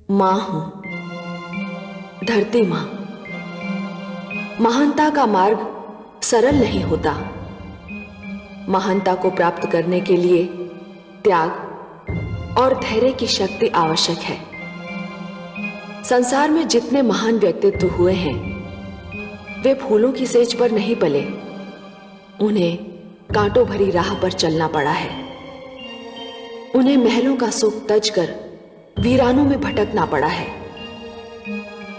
मां हूं, धरती मां। महानता का मार्ग सरल नहीं होता। महानता को प्राप्त करने के लिए त्याग और धैर्य की शक्ति आवश्यक है। संसार में जितने महान व्यक्तित्व हुए हैं, वे फूलों की सेज पर नहीं पले। उन्हें कांटों भरी राह पर चलना पड़ा है। उन्हें महलों का सुख तज कर वीरानों में भटकना पड़ा है।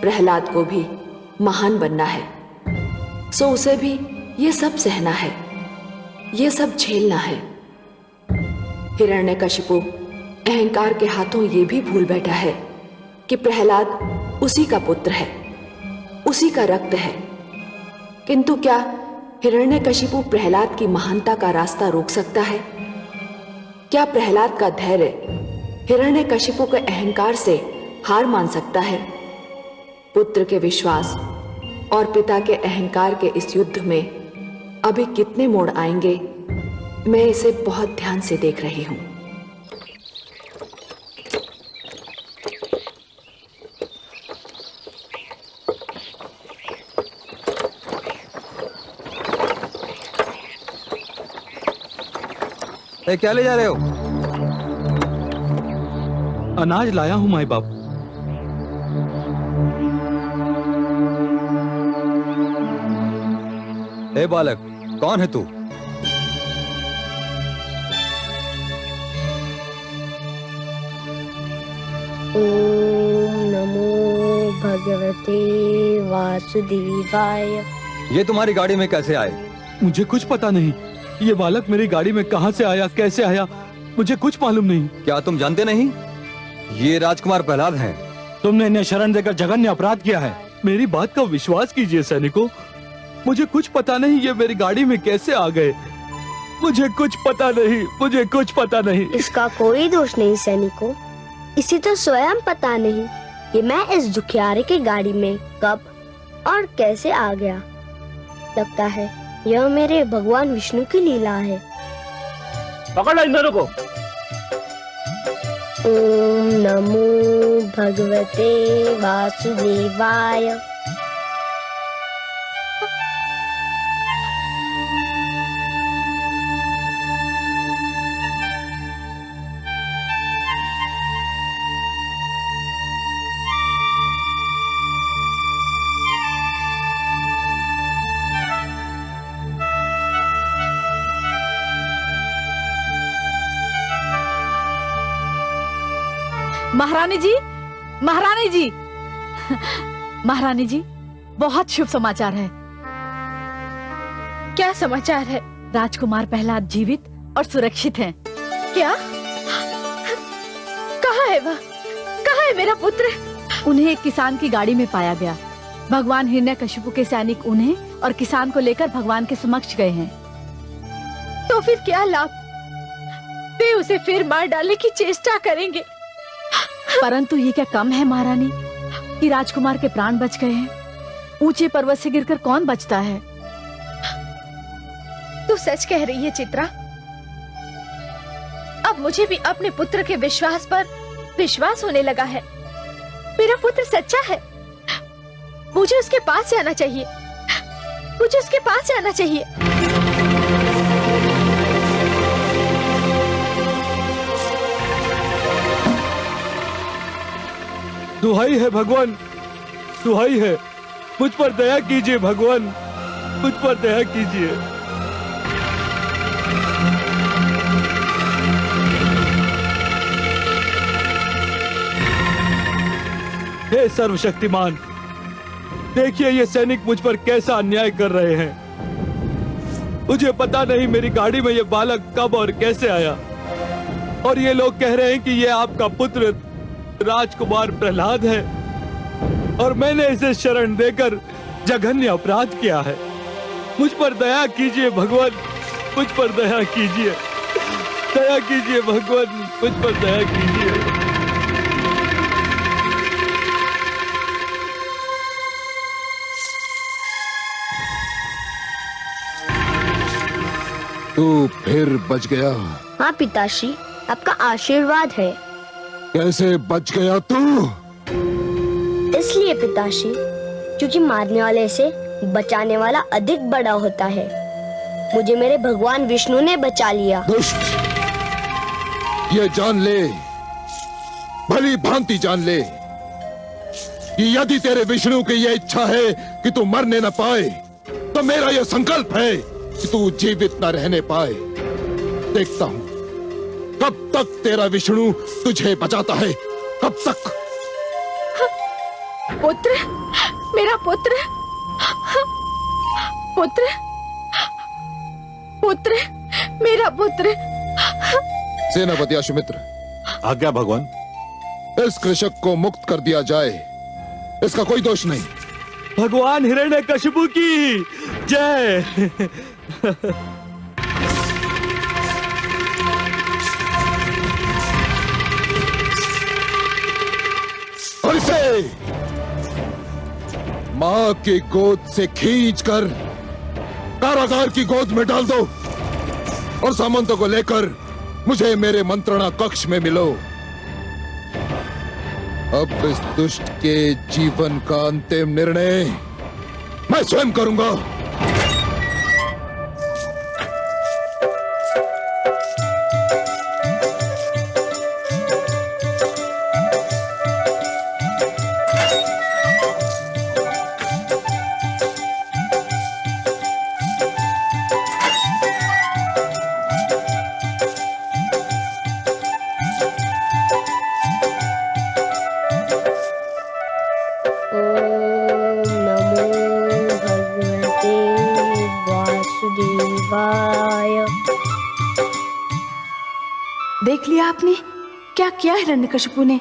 प्रहलाद को भी महान बनना है, सो उसे भी ये सब सहना है, ये सब झेलना है। हिरण्यकशिपु अहंकार के हाथों ये भी भूल बैठा है कि प्रहलाद उसी का पुत्र है, उसी का रक्त है। किंतु क्या हिरण्यकशिपु प्रहलाद की महानता का रास्ता रोक सकता है? क्या प्रहलाद का धैर्य हिरण्यकशिपु के अहंकार से हार मान सकता है? पुत्र के विश्वास और पिता के अहंकार के इस युद्ध में अभी कितने मोड़ आएंगे, मैं इसे बहुत ध्यान से देख रही हूं। क्या ले जा रहे हो? अनाज लाया हूं माई बाप। ए बालक, कौन है तू? ओम नमो भगवते वासुदेवाय। ये तुम्हारी गाड़ी में कैसे आए? मुझे कुछ पता नहीं। ये बालक मेरी गाड़ी में कहां से आया, कैसे आया, मुझे कुछ मालूम नहीं। क्या तुम जानते नहीं? ये राजकुमार प्रहलाद हैं। तुमने इन्हें शरण देकर जघन्य अपराध किया है। मेरी बात का विश्वास कीजिए सैनिकों, मुझे कुछ पता नहीं ये मेरी गाड़ी में कैसे आ गए। मुझे कुछ पता नहीं, मुझे कुछ पता नहीं। इसका कोई दोष नहीं सैनिकों, इसे तो स्वयं पता नहीं कि मैं इस दुखियारे की गाड़ी में कब और कैसे आ गया। लगता है यह मेरे भगवान विष्णु की लीला है। पकड़ लो इन दोनों को। ओम नमो भगवते वासुदेवाय। महारानी जी, महारानी जी, महारानी जी, बहुत शुभ समाचार है। क्या समाचार है? राजकुमार प्रहलाद जीवित और सुरक्षित हैं। क्या? कहाँ है वह? कहाँ है मेरा पुत्र? उन्हें एक किसान की गाड़ी में पाया गया। भगवान हिरण्यकशिपु के सैनिक उन्हें और किसान को लेकर भगवान के समक्ष गए हैं। तो फिर क्या लाभ? वे उसे फिर मार डालने की चेष्टा करेंगे। परंतु ये क्या कम है महारानी कि राजकुमार के प्राण बच गए हैं। ऊंचे पर्वत से गिरकर कौन बचता है? तू सच कह रही है चित्रा। अब मुझे भी अपने पुत्र के विश्वास पर विश्वास होने लगा है। मेरा पुत्र सच्चा है। मुझे उसके पास जाना चाहिए, मुझे उसके पास जाना चाहिए। दुहाई है भगवान, दुहाई है, मुझ पर दया कीजिए भगवान, मुझ पर दया कीजिए। हे सर्वशक्तिमान, देखिए ये सैनिक मुझ पर कैसा अन्याय कर रहे हैं। मुझे पता नहीं मेरी गाड़ी में ये बालक कब और कैसे आया, और ये लोग कह रहे हैं कि ये आपका पुत्र राजकुमार प्रहलाद है और मैंने इसे शरण देकर जघन्य अपराध किया है। मुझ पर दया कीजिए भगवान, मुझ पर दया कीजिए, दया कीजिए भगवान, मुझ पर दया कीजिए। तू फिर बच गया। हाँ पिताश्री, आपका आशीर्वाद है। कैसे बच गया तू? इसलिए पिताश्री, क्योंकि मारने वाले से बचाने वाला अधिक बड़ा होता है। मुझे मेरे भगवान विष्णु ने बचा लिया। दुष्ट, ये जान ले, भली भांति जान ले कि यदि तेरे विष्णु की यह इच्छा है कि तू मरने न पाए, तो मेरा यह संकल्प है कि तू जीवित न रहने पाए। देखता हूं कब तक तेरा विष्णु तुझे बचाता है, कब तक। पुत्र, मेरा पुत्र, पुत्र, पुत्र, मेरा पुत्र। सेनापति अश्वमित्र, आज्ञा भगवान। इस कृषक को मुक्त कर दिया जाए, इसका कोई दोष नहीं। भगवान हिरण्यकशिपु की जय। और इसे मां की गोद से खींचकर कारागार की गोद में डाल दो और सामंतों को लेकर मुझे मेरे मंत्रणा कक्ष में मिलो। अब इस दुष्ट के जीवन का अंतिम निर्णय मैं स्वयं करूंगा। देख लिया आपने क्या किया हिरण्यकशिपु ने।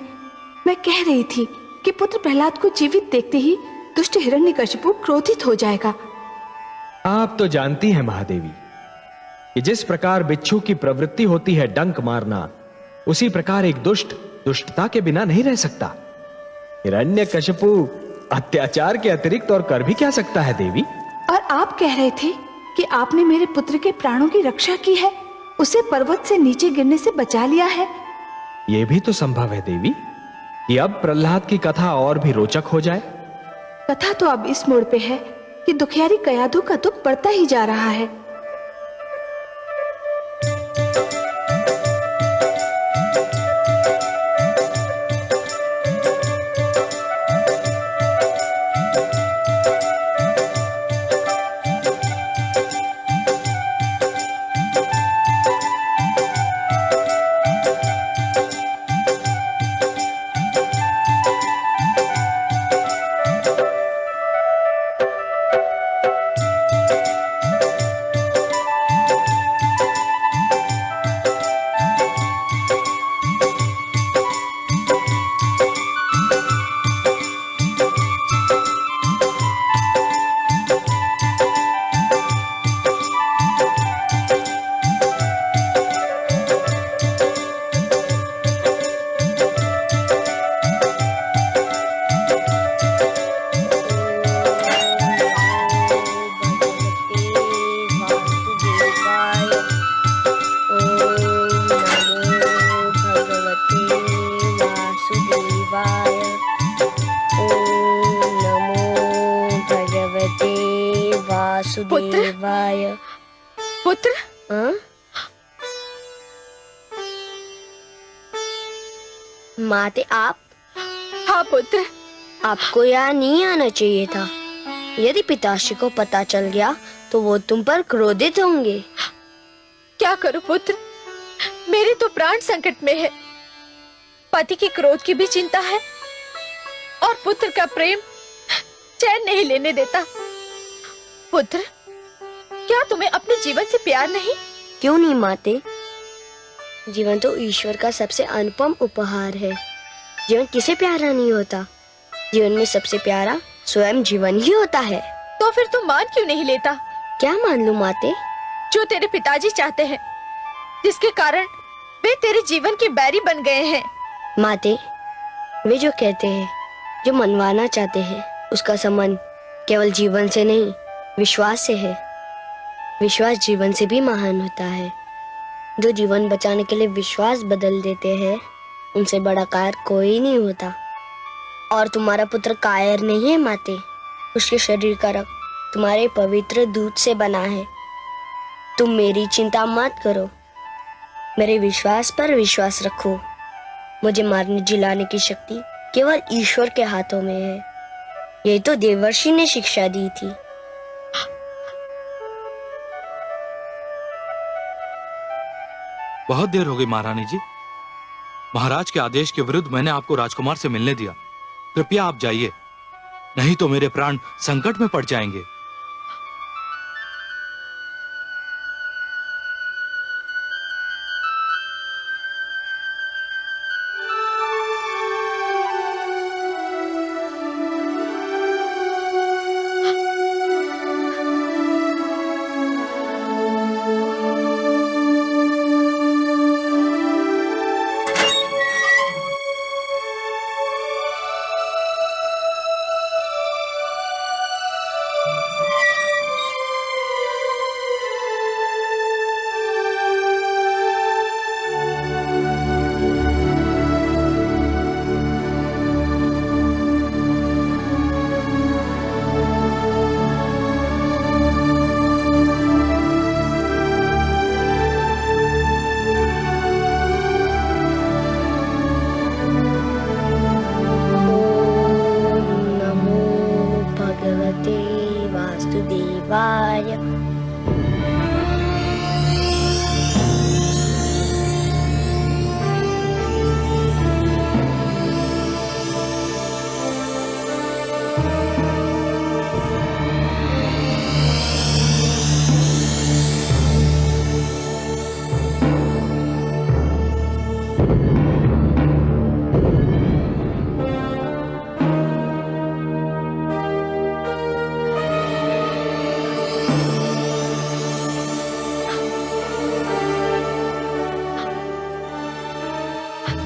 मैं कह रही थी कि पुत्र प्रहलाद को जीवित देखते ही दुष्ट हिरण्यकशिपु क्रोधित हो जाएगा। आप तो जानती हैं महादेवी कि जिस प्रकार बिच्छू की प्रवृत्ति होती है डंक मारना, उसी प्रकार एक दुष्ट दुष्टता के बिना नहीं रह सकता। हिरण्यकशिपु अत्याचार के अतिरिक्त और कर भी क्या सकता है देवी? और आप कह रहे थे कि आपने मेरे पुत्र के प्राणों की रक्षा की है, उसे पर्वत से नीचे गिरने से बचा लिया है। यह भी तो संभव है देवी कि अब प्रहलाद की कथा और भी रोचक हो जाए। कथा तो अब इस मोड़ पे है कि दुखियारी कयाधु का दुख बढ़ता ही जा रहा है। वासुदेवाय। पुत्र, माते आप? हाँ पुत्र। आपको यहाँ नहीं आना चाहिए था। यदि पिताश्री को पता चल गया तो वो तुम पर क्रोधित होंगे। क्या करूं पुत्र, मेरे तो प्राण संकट में है। पति की क्रोध की भी चिंता है और पुत्र का प्रेम चैन नहीं लेने देता। पुत्र, क्या तुम्हें अपने जीवन से प्यार नहीं? क्यों नहीं माते, जीवन तो ईश्वर का सबसे अनुपम उपहार है। जीवन किसे प्यारा नहीं होता। जीवन में सबसे प्यारा स्वयं जीवन ही होता है। तो फिर तुम मान क्यों नहीं लेता? क्या मान लूं माते? जो तेरे पिताजी चाहते हैं, जिसके कारण वे तेरे जीवन के बैरी बन गए हैं। माते, वे जो कहते हैं, जो मनवाना चाहते हैं, उसका संबंध केवल जीवन से नहीं विश्वास से है। विश्वास जीवन से भी महान होता है। जो जीवन बचाने के लिए विश्वास बदल देते हैं, उनसे बड़ा कार्य कोई नहीं होता। और तुम्हारा पुत्र कायर नहीं है माते। उसके शरीर का रक्त तुम्हारे पवित्र दूध से बना है। तुम मेरी चिंता मत करो, मेरे विश्वास पर विश्वास रखो। मुझे मारने जिलाने की शक्ति केवल ईश्वर के हाथों में है। यही तो देवर्षि ने शिक्षा दी थी। बहुत देर हो गई महारानी जी। महाराज के आदेश के विरुद्ध मैंने आपको राजकुमार से मिलने दिया। कृपया आप जाइए, नहीं तो मेरे प्राण संकट में पड़ जाएंगे।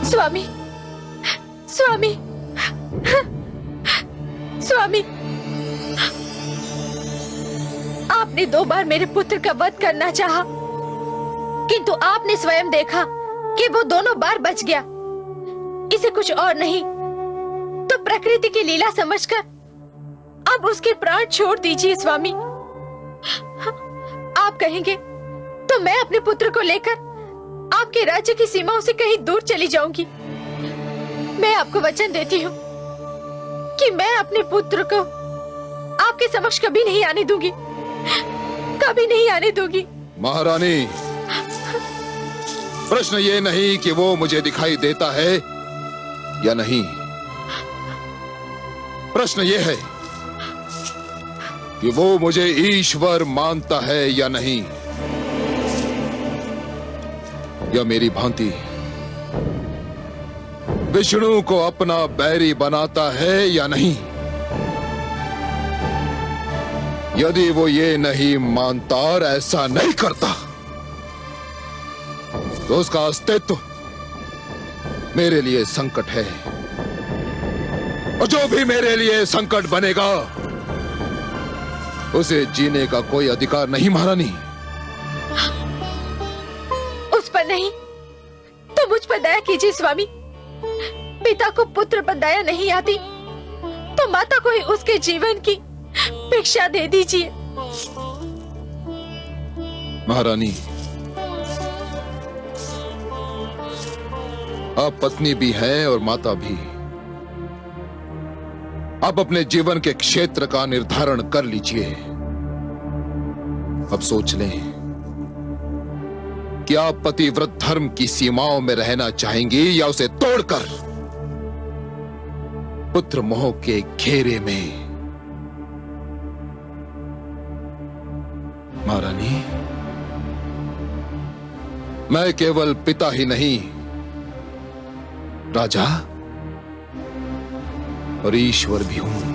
स्वामी, स्वामी, स्वामी, आपने 2 बार मेरे पुत्र का वध करना चाहा, किंतु आपने स्वयं देखा कि वो दोनों बार बच गया। इसे कुछ और नहीं तो प्रकृति की लीला समझकर अब उसके प्राण छोड़ दीजिए स्वामी। आप कहेंगे तो मैं अपने पुत्र को लेकर आपके राज्य की सीमाओं से कहीं दूर चली जाऊंगी। मैं आपको वचन देती हूँ कि मैं अपने पुत्र को आपके समक्ष कभी नहीं आने दूंगी, कभी नहीं आने दूंगी। महारानी, प्रश्न ये नहीं कि वो मुझे दिखाई देता है या नहीं, प्रश्न ये है कि वो मुझे ईश्वर मानता है या नहीं, या मेरी भांति विष्णु को अपना बैरी बनाता है या नहीं। यदि वो ये नहीं मानता और ऐसा नहीं करता तो उसका अस्तित्व मेरे लिए संकट है, और जो भी मेरे लिए संकट बनेगा उसे जीने का कोई अधिकार नहीं। महारानी, उस पर नहीं तो मुझ पर दया कीजिए स्वामी। पिता को पुत्र पर दया नहीं आती तो माता को ही उसके जीवन की भिक्षा दे दीजिए। महारानी, आप पत्नी भी हैं और माता भी। आप अपने जीवन के क्षेत्र का निर्धारण कर लीजिए। अब सोच लें कि आप पतिव्रत धर्म की सीमाओं में रहना चाहेंगी या उसे तोड़कर पुत्र मोह के घेरे में। महारानी, मैं केवल पिता ही नहीं, राजा और ईश्वर भी हूं।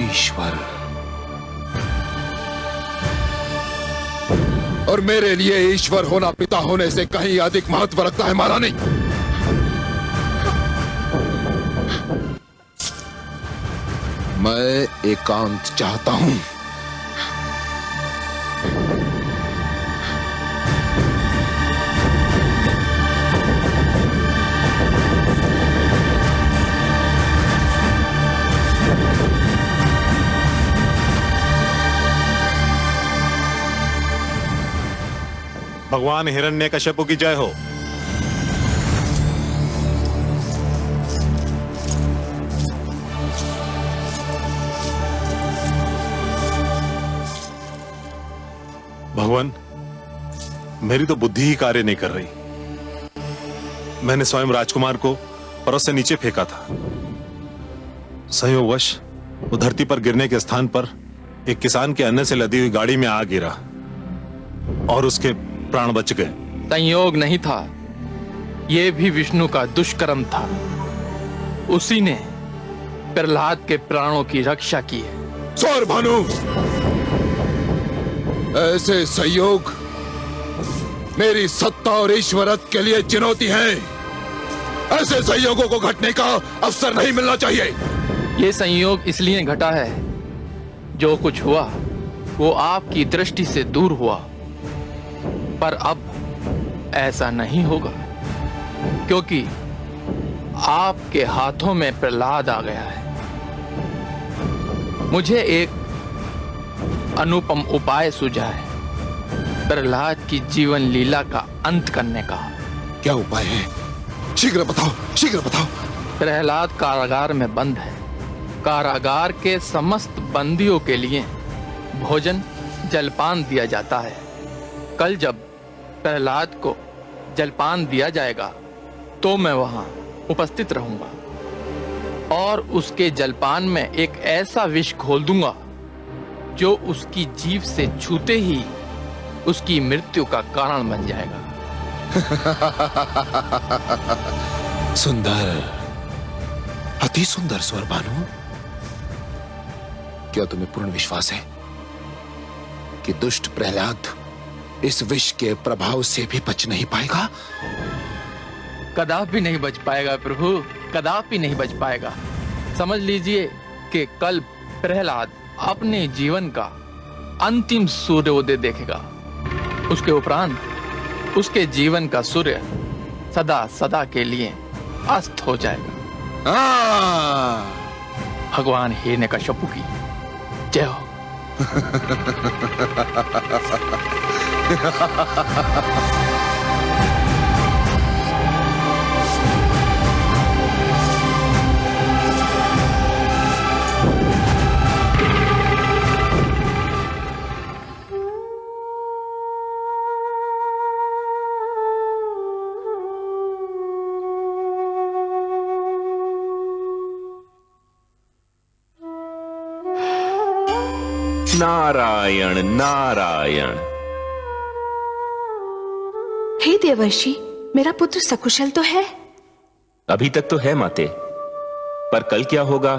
ईश्वर, और मेरे लिए ईश्वर होना पिता होने से कहीं अधिक महत्व रखता है। महारानी, मैं एकांत चाहता हूं। भगवान हिरण्यकश्यप की जय हो। भगवान, मेरी तो बुद्धि ही कार्य नहीं कर रही। मैंने स्वयं राजकुमार को परस से नीचे फेंका था। संयोगवश वो धरती पर गिरने के स्थान पर एक किसान के अन्न से लदी हुई गाड़ी में आ गिरा और उसके प्राण बच गए। संयोग नहीं था, ये भी विष्णु का दुष्कर्म था। उसी ने प्रहलाद के प्राणों की रक्षा की है। सौर भानु, ऐसे संयोग मेरी सत्ता और ईश्वरत्व के लिए चुनौती है। ऐसे संयोगों को घटने का अवसर नहीं मिलना चाहिए। ये संयोग इसलिए घटा है, जो कुछ हुआ वो आपकी दृष्टि से दूर हुआ, पर अब ऐसा नहीं होगा, क्योंकि आपके हाथों में प्रहलाद आ गया है। मुझे एक अनुपम उपाय सूझा है प्रहलाद की जीवन लीला का अंत करने का। क्या उपाय है? शीघ्र बताओ, शीघ्र बताओ। प्रहलाद कारागार में बंद है। कारागार के समस्त बंदियों के लिए भोजन जलपान दिया जाता है। कल जब प्रहलाद को जलपान दिया जाएगा तो मैं वहां उपस्थित रहूंगा और उसके जलपान में एक ऐसा विष घोल दूंगा जो उसकी जीभ से छूते ही उसकी मृत्यु का कारण बन जाएगा। सुंदर, अति सुंदर स्वर भानु। क्या तुम्हें पूर्ण विश्वास है कि दुष्ट प्रहलाद इस विष के प्रभाव से भी बच नहीं पाएगा? कदापि नहीं बच पाएगा प्रभु, कदापि नहीं बच पाएगा। समझ लीजिए कि कल प्रहलाद अपने जीवन का अंतिम सूर्योदय देखेगा। उसके उपरांत उसके जीवन का सूर्य सदा सदा के लिए अस्त हो जाएगा। भगवान हिरण्यकश्यप की जय हो। नारायण नारायण। हे देवर्षि, मेरा पुत्र सकुशल तो है? अभी तक तो है माते, पर कल क्या होगा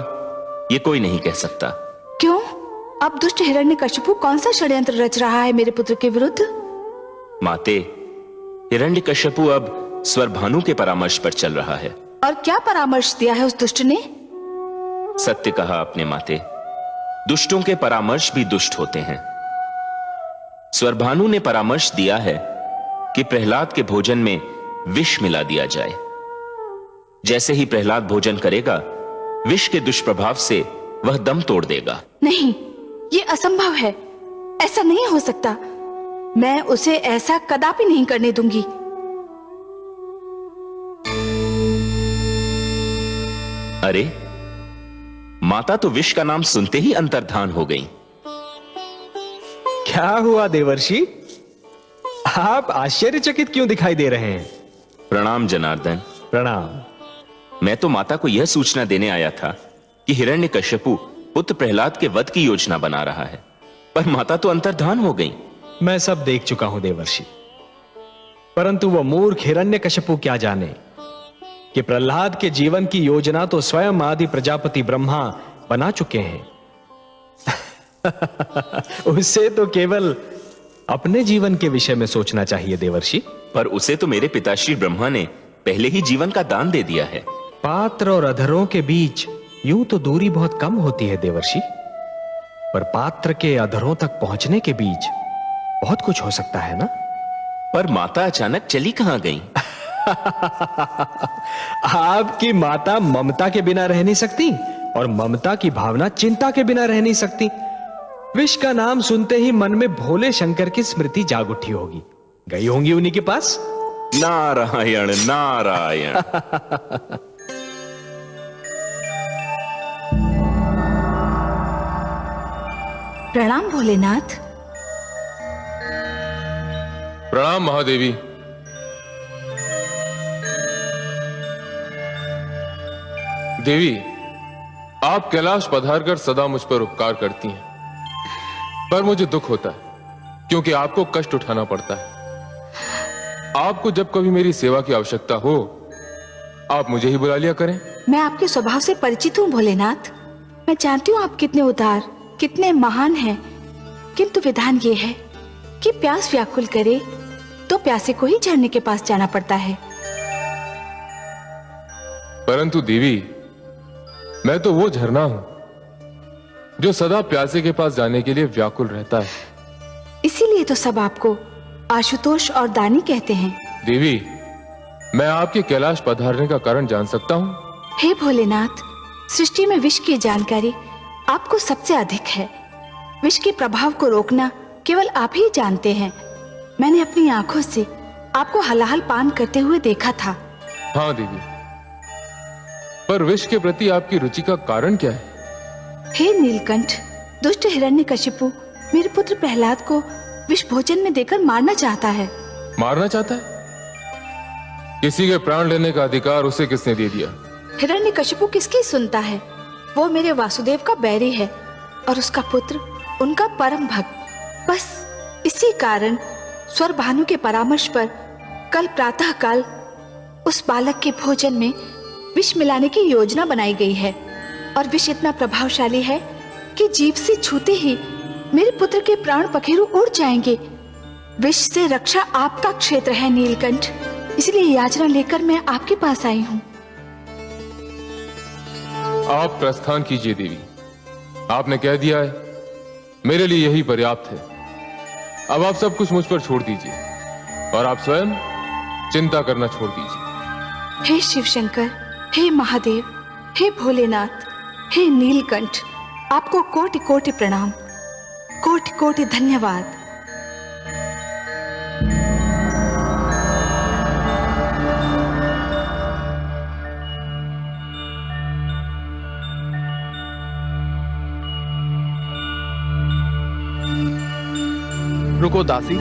ये कोई नहीं कह सकता। क्यों? अब दुष्ट हिरण्यकश्यप कौन सा षड्यंत्र रच रहा है मेरे पुत्र के विरुद्ध? माते, हिरण्यकश्यप अब स्वरभानु के परामर्श पर चल रहा है। और क्या परामर्श दिया है उस दुष्ट ने? सत्य कहा आपने माते, दुष्टों के परामर्श भी दुष्ट होते हैं। स्वरभानु ने परामर्श दिया है कि प्रहलाद के भोजन में विष मिला दिया जाए। जैसे ही प्रहलाद भोजन करेगा, विष के दुष्प्रभाव से वह दम तोड़ देगा। नहीं, ये असंभव है। ऐसा नहीं हो सकता। मैं उसे ऐसा कदापि नहीं करने दूंगी। अरे, माता तो विष का नाम सुनते ही अंतर्धान हो गई। क्या हुआ देवर्षि? आप आश्चर्यचकित क्यों दिखाई दे रहे हैं? प्रणाम जनार्दन। प्रणाम। मैं तो माता को यह सूचना देने आया था कि हिरण्यकश्यपु पुत्र प्रहलाद के वध की योजना बना रहा है, पर माता तो अंतर्धान हो गई। मैं सब देख चुका हूं देवर्षि, परंतु वह मूर्ख हिरण्यकश्यपु क्या जाने कि प्रहलाद के जीवन की योजना तो स्वयं आदि प्रजापति ब्रह्मा बना चुके हैं। उससे तो केवल अपने जीवन के विषय में सोचना चाहिए देवर्षि। पर उसे तो मेरे पिताश्री ब्रह्मा ने पहले ही जीवन का दान दे दिया है। पात्र और अधरों के बीच यूं तो दूरी बहुत कम होती है देवर्षि, पर पात्र के अधरों तक पहुंचने के बीच बहुत कुछ हो सकता है ना। पर माता अचानक चली कहां गई? आपकी माता ममता के बिना रह नहीं सकती, और ममता की भावना चिंता के बिना रह नहीं सकती। विष का नाम सुनते ही मन में भोले शंकर की स्मृति जाग उठी होगी। गई होंगी उन्हीं के पास। नारायण नारायण। प्रणाम भोलेनाथ। प्रणाम महादेवी। देवी, आप कैलाश पधारकर सदा मुझ पर उपकार करती हैं, पर मुझे दुख होता है क्योंकि आपको कष्ट उठाना पड़ता है। आपको जब कभी मेरी सेवा की आवश्यकता हो, आप मुझे ही बुला लिया करें। मैं आपके स्वभाव से परिचित हूँ भोलेनाथ। मैं जानती हूँ आप कितने उदार, कितने महान हैं, किंतु विधान ये है कि प्यास व्याकुल करे तो प्यासे को ही झरने के पास जाना पड़ता है। परंतु देवी, मैं तो वो झरना हूं जो सदा प्यासे के पास जाने के लिए व्याकुल रहता है। इसीलिए तो सब आपको आशुतोष और दानी कहते हैं। देवी, मैं आपके कैलाश पधारने का कारण जान सकता हूं? हे भोलेनाथ, सृष्टि में विष की जानकारी आपको सबसे अधिक है। विष के प्रभाव को रोकना केवल आप ही जानते हैं। मैंने अपनी आंखों से आपको हलाहल पान करते हुए देखा था। हाँ देवी, पर विष के प्रति आपकी रुचि का कारण क्या है? हे नीलकंठ, दुष्ट हिरण्यकशिपु मेरे पुत्र प्रहलाद को विष भोजन में देकर मारना चाहता है। मारना चाहता है? किसी के प्राण लेने का अधिकार उसे किसने दे दिया? हिरण्यकशिपु किसकी सुनता है? वो मेरे वासुदेव का बैरी है और उसका पुत्र उनका परम भक्त। बस इसी कारण स्वर भानु के परामर्श पर कल प्रातः काल उस बालक के भोजन में विष मिलाने की योजना बनाई गई है। और विष इतना प्रभावशाली है कि जीभ से छूते ही मेरे पुत्र के प्राण पखेरु उड़ जाएंगे। विष से रक्षा आपका क्षेत्र है नीलकंठ, इसलिए याचना लेकर मैं आपके पास आई हूँ। आप प्रस्थान कीजिए देवी, आपने कह दिया है, मेरे लिए यही पर्याप्त है। अब आप सब कुछ मुझ पर छोड़ दीजिए और आप स्वयं चिंता करना छोड़ दीजिए। हे शिव शंकर, हे महादेव, हे भोलेनाथ, हे नीलकंठ, आपको कोटि कोटि प्रणाम, कोटि कोटि धन्यवाद। रुको दासी,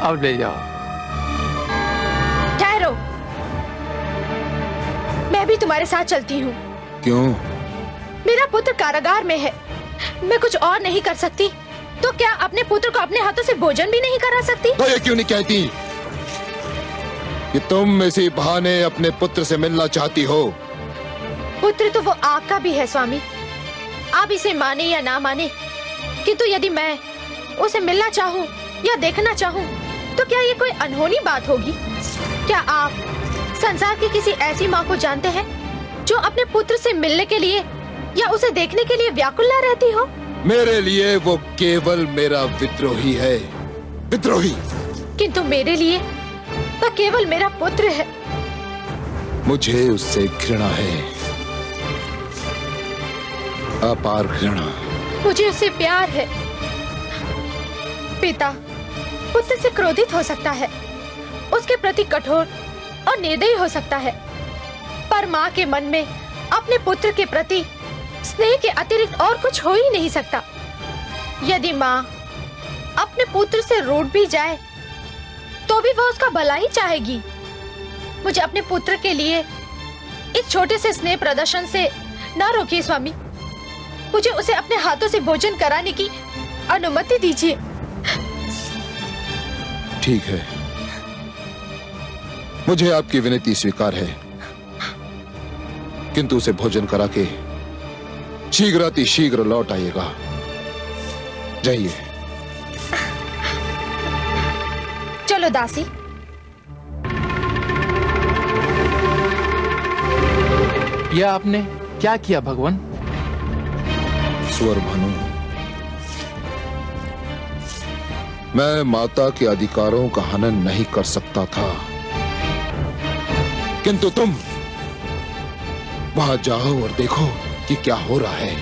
अब ले जाओ। ठहरो, मैं भी तुम्हारे साथ चलती हूँ। क्यों? मेरा पुत्र कारागार में है, मैं कुछ और नहीं कर सकती, तो क्या अपने पुत्र को अपने हाथों से भोजन भी नहीं करा सकती? तो ये क्यों नहीं कहती कि तुम इसी बहाने अपने पुत्र से मिलना चाहती हो? पुत्र तो वो आपका भी है स्वामी, आप इसे माने या ना माने, किंतु यदि मैं उसे मिलना चाहूँ या देखना चाहूँ तो क्या ये कोई अनहोनी बात होगी? क्या आप संसार की किसी ऐसी माँ को जानते हैं जो अपने पुत्र से मिलने के लिए या उसे देखने के लिए व्याकुल न रहती हो? मेरे लिए वो केवल मेरा विद्रोही है, विद्रोही। किंतु मेरे लिए तो केवल मेरा पुत्र है। मुझे उससे घृणा है, अपार घृणा। मुझे उससे प्यार है। पिता पुत्र से क्रोधित हो सकता है, उसके प्रति कठोर और निर्दयी हो सकता है, पर माँ के मन में अपने पुत्र के प्रति स्नेह के अतिरिक्त और कुछ हो ही नहीं सकता। यदि माँ अपने पुत्र से रूठ भी जाए तो भी वह उसका भला ही चाहेगी। मुझे अपने पुत्र के लिए एक छोटे से स्नेह प्रदर्शन से ना रोकिए स्वामी। मुझे उसे अपने हाथों से भोजन कराने की अनुमति दीजिए। ठीक है, मुझे आपकी विनती स्वीकार है, किंतु उसे भोजन करा के शीघ्र लौट आइएगा। जाइए। चलो दासी। यह आपने क्या किया भगवान? स्वर भानु, मैं माता के अधिकारों का हनन नहीं कर सकता था, किंतु तुम वहां जाओ और देखो कि क्या हो रहा है,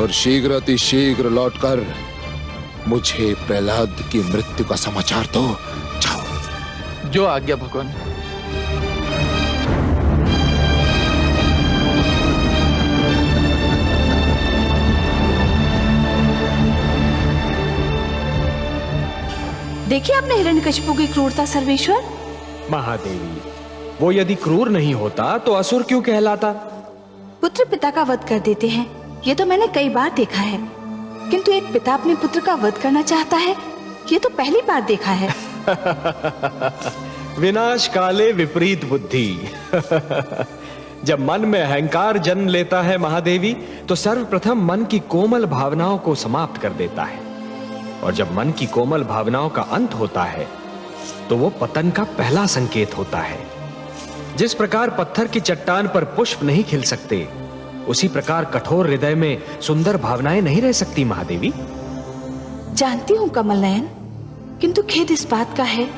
और शीघ्र लौटकर मुझे प्रहलाद की मृत्यु का समाचार दो। जाओ। जो आज्ञा भगवान। देखिए आपने हिरण्यकशिपु की क्रूरता सर्वेश्वर। महादेवी, वो यदि क्रूर नहीं होता तो असुर क्यों कहलाता? पुत्र पिता का वध कर देते हैं, ये तो मैंने कई बार देखा है, किंतु एक पिता अपने पुत्र का वध करना चाहता है, ये तो पहली बार देखा है। विनाश काले विपरीत बुद्धि। जब मन में अहंकार जन्म लेता है महादेवी, तो सर्वप्रथम मन की कोमल भावनाओं को समाप्त कर देता है, और जब मन की कोमल भावनाओं का अंत होता है तो वो पतन का पहला संकेत होता है। जिस प्रकार पत्थर की चट्टान पर पुष्प नहीं खिल सकते, उसी प्रकार कठोर हृदय में सुंदर भावनाएं नहीं रह सकती महादेवी। जानती हूँ कमल नयन, किंतु खेद इस बात का है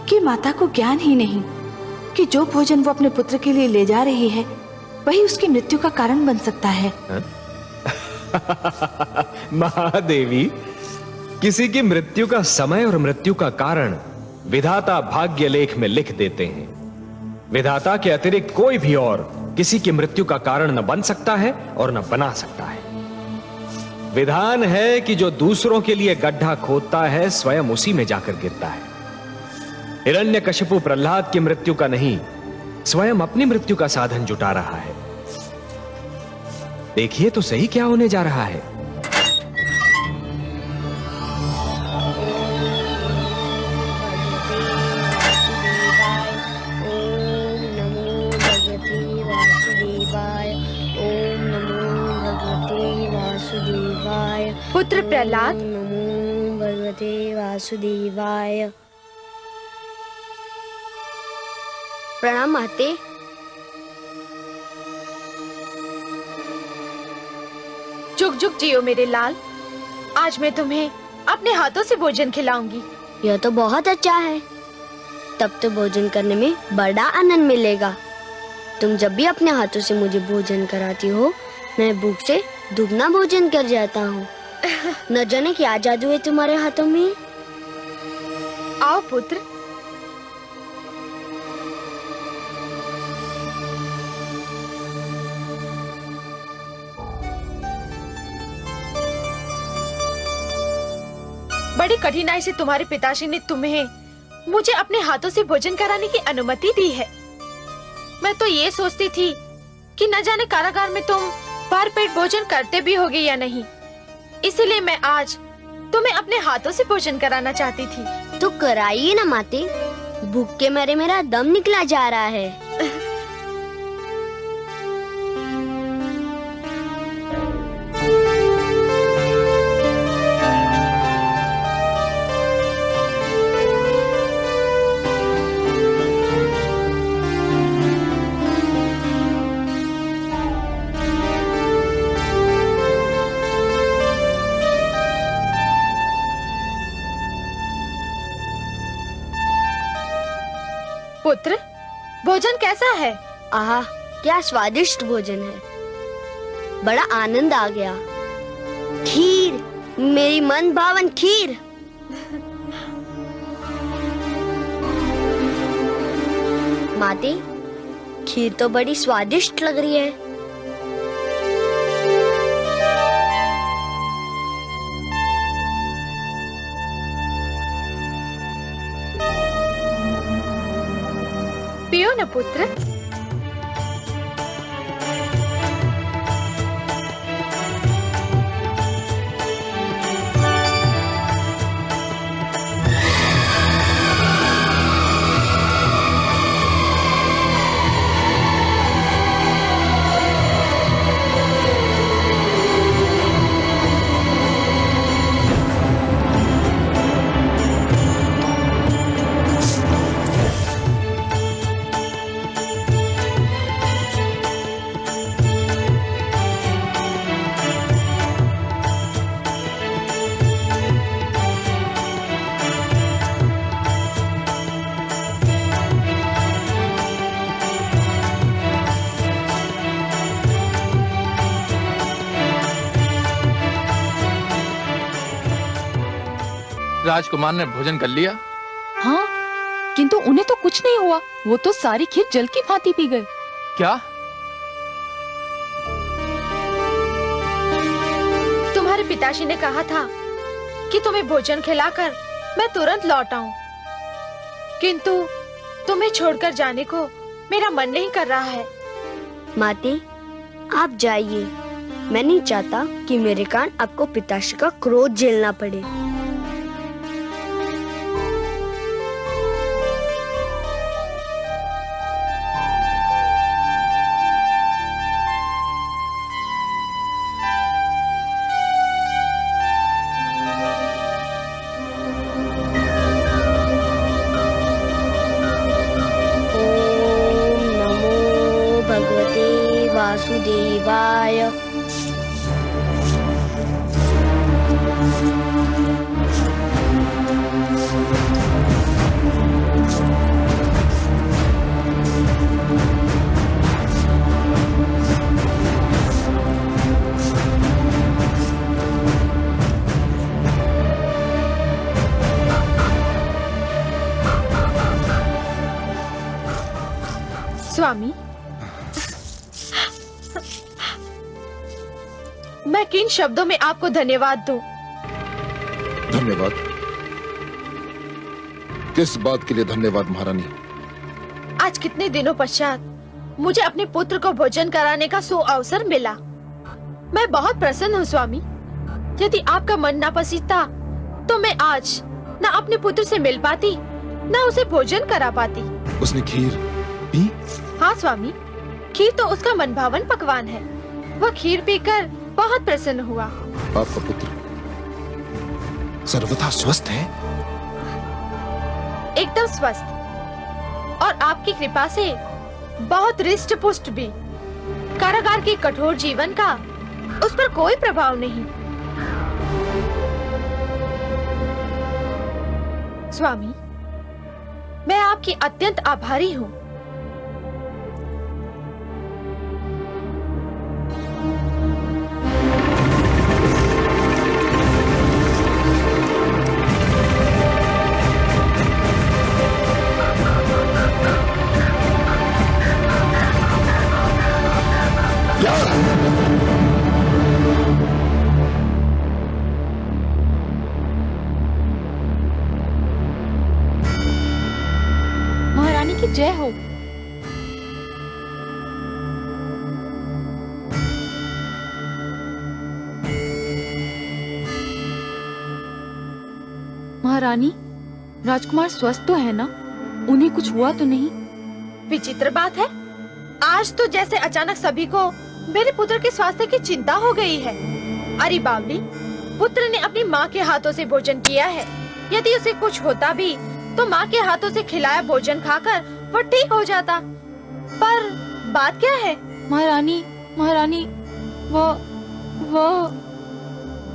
कि माता को ज्ञान ही नहीं कि जो भोजन वो अपने पुत्र के लिए ले जा रही है वही उसकी मृत्यु का कारण बन सकता है। महादेवी, किसी की मृत्यु का समय और मृत्यु का कारण विधाता भाग्य लेख में लिख देते हैं। विधाता के अतिरिक्त कोई भी और किसी की मृत्यु का कारण न बन सकता है और न बना सकता है। विधान है कि जो दूसरों के लिए गड्ढा खोदता है स्वयं उसी में जाकर गिरता है। हिरण्यकशिपु प्रहलाद की मृत्यु का नहीं, स्वयं अपनी मृत्यु का साधन जुटा रहा है। देखिए तो सही क्या होने जा रहा है। पुत्र प्रहलाद, नमो भगवते वासुदेवाय। प्रणाम माते। जुग जुग जियो मेरे लाल। आज मैं तुम्हें अपने हाथों से भोजन खिलाऊंगी। यह तो बहुत अच्छा है, तब तो भोजन करने में बड़ा आनंद मिलेगा। तुम जब भी अपने हाथों से मुझे भोजन कराती हो, मैं भूख से दुगना भोजन कर जाता हूँ। न जाने क्या जादू है तुम्हारे हाथों में। आओ पुत्र। बड़ी कठिनाई से तुम्हारे पिताजी ने तुम्हें मुझे अपने हाथों से भोजन कराने की अनुमति दी है। मैं तो ये सोचती थी कि न जाने कारागार में तुम भर पेट भोजन करते भी होगे या नहीं, इसीलिए मैं आज तुम्हें अपने हाथों से भोजन कराना चाहती थी। तो कराइए ना माते, भूख के मारे मेरा दम निकला जा रहा है। पुत्र, भोजन कैसा है? आहा, क्या स्वादिष्ट भोजन है। बड़ा आनंद आ गया। खीर, मेरी मन भावन खीर। माते, खीर तो बड़ी स्वादिष्ट लग रही है। पियो न पुत्र। राजकुमार ने भोजन कर लिया? हाँ, किंतु उन्हें तो कुछ नहीं हुआ। वो तो सारी खीर जल की भांति पी गए। क्या? तुम्हारे पिताजी ने कहा था कि तुम्हें भोजन खिलाकर मैं तुरंत लौट आऊं, किंतु तुम्हें छोड़कर जाने को मेरा मन नहीं कर रहा है। माते, आप जाइए। मैं नहीं चाहता कि मेरे कारण आपको पिताश्री का क्रोध झेलना पड़े। वासुदेवाय। स्वामी, मैं किन शब्दों में आपको धन्यवाद दूं? धन्यवाद? किस बात के लिए धन्यवाद महारानी? आज कितने दिनों पश्चात मुझे अपने पुत्र को भोजन कराने का सुअवसर मिला। मैं बहुत प्रसन्न हूँ स्वामी। यदि आपका मन नापसंद तो मैं आज न अपने पुत्र से मिल पाती, न उसे भोजन करा पाती। उसने खीर पी? हाँ स्वामी, खीर तो उसका मनभावन पकवान है। वह खीर पीकर बहुत प्रसन्न हुआ। आपका पुत्र सर्वथा स्वस्थ है? एकदम स्वस्थ, और आपकी कृपा से बहुत रिष्ट पुष्ट भी। कारागार के कठोर जीवन का उस पर कोई प्रभाव नहीं। स्वामी, मैं आपकी अत्यंत आभारी हूँ। महारानी की जय हो। महारानी, राजकुमार स्वस्थ तो है ना? उन्हें कुछ हुआ तो नहीं? विचित्र बात है, आज तो जैसे अचानक सभी को मेरे पुत्र के स्वास्थ्य की चिंता हो गई है। अरे बावली, पुत्र ने अपनी माँ के हाथों से भोजन किया है। यदि उसे कुछ होता भी तो माँ के हाथों से खिलाया भोजन खाकर वो ठीक हो जाता। पर बात क्या है? महारानी, महारानी, वो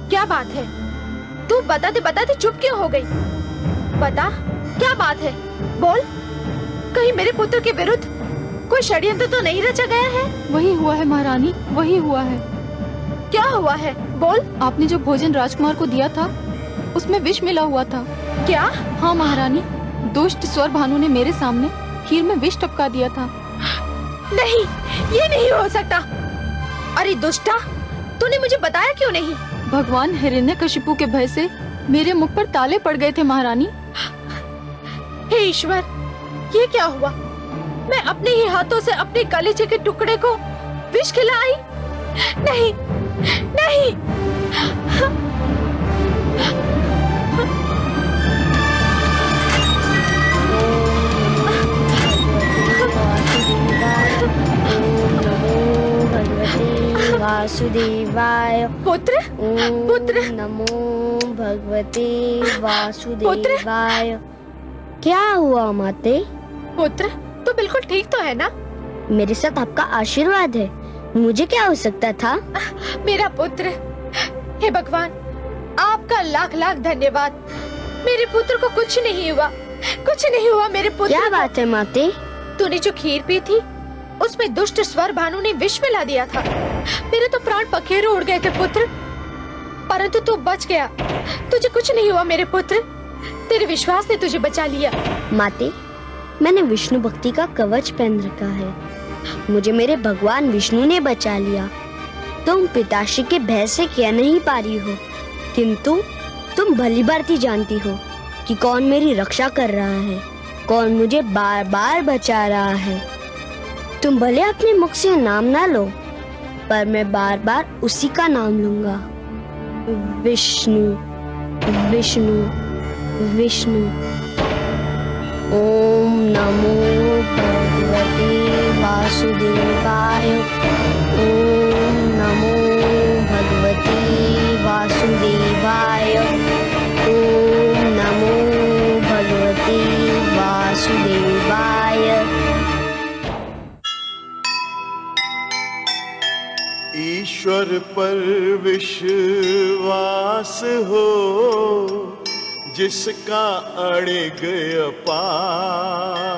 क्या बात है? तू बताते बताते चुप क्यों हो गई? बता, क्या बात है? बोल। कहीं मेरे पुत्र के विरुद्ध कोई षड्यंत्र तो नहीं रचा गया है? वही हुआ है महारानी, वही हुआ है। क्या हुआ है? बोल। आपने जो भोजन राजकुमार को दिया था उसमें विष मिला हुआ था। क्या? हाँ महारानी, दुष्ट स्वर भानु ने मेरे सामने खीर में विष टपका दिया था। नहीं, ये नहीं हो सकता। अरे दुष्टा, तूने मुझे बताया क्यों नहीं? भगवान हिरण्यकशिपु के भय से मेरे मुख पर ताले पड़ गए थे महारानी। हे ईश्वर, ये क्या हुआ? मैं अपने ही हाथों से अपने कलेजे के टुकड़े को विष खिलाई? नहीं, नहीं। वासुदेवाय। पुत्र, पुत्र, नमो भगवते वासुदेवाय। क्या हुआ माते? पुत्र, तू बिल्कुल ठीक तो है ना? मेरे साथ आपका आशीर्वाद है, मुझे क्या हो सकता था? मेरा पुत्र, हे भगवान, आपका लाख लाख धन्यवाद। मेरे पुत्र को कुछ नहीं हुआ, कुछ नहीं हुआ मेरे पुत्र। क्या बात है माते? तूने जो खीर पी थी उसमें दुष्ट स्वर भानु ने विष मिला दिया था। मेरे तो प्राण पखेरु उड़ गए थे पुत्र, परंतु तू बच गया। तुझे कुछ नहीं हुआ मेरे पुत्र, तेरे विश्वास ने तुझे बचा लिया। माते, मैंने विष्णु भक्ति का कवच पहन रखा है, मुझे मेरे भगवान विष्णु ने बचा लिया। तुम पिताश्री के भय से कह नहीं पा रही हो, किंतु तुम भली भांति जानती हो कि कौन मेरी रक्षा कर रहा है, कौन मुझे बार बार बचा रहा है। तुम भले अपने मुख से नाम ना लो, पर मैं बार बार उसी का नाम लूंगा, विष्णु विष्णु विष्णु। ओम नमो भगवते वासुदेवाय। ओम नमो भगवते वासुदेवाय। ओम नमो भगवते वासुदेवाय। ईश्वर पर विश्वास हो, जिसका अड़िग अपार,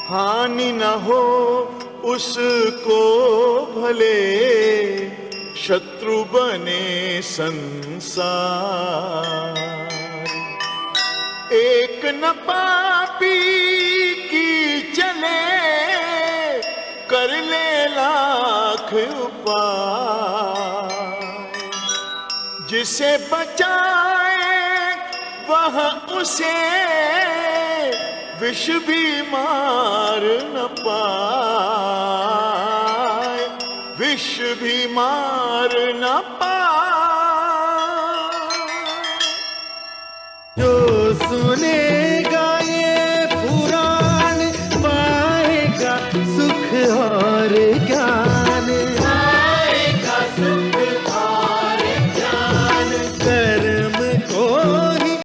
हानि न हो उसको भले शत्रु बने संसार। एक न पापी की चले, कर ले लाख उपाय, जिसे बचाए वह उसे विष भी मार न पाए, विष भी मार न पाए। जो सुने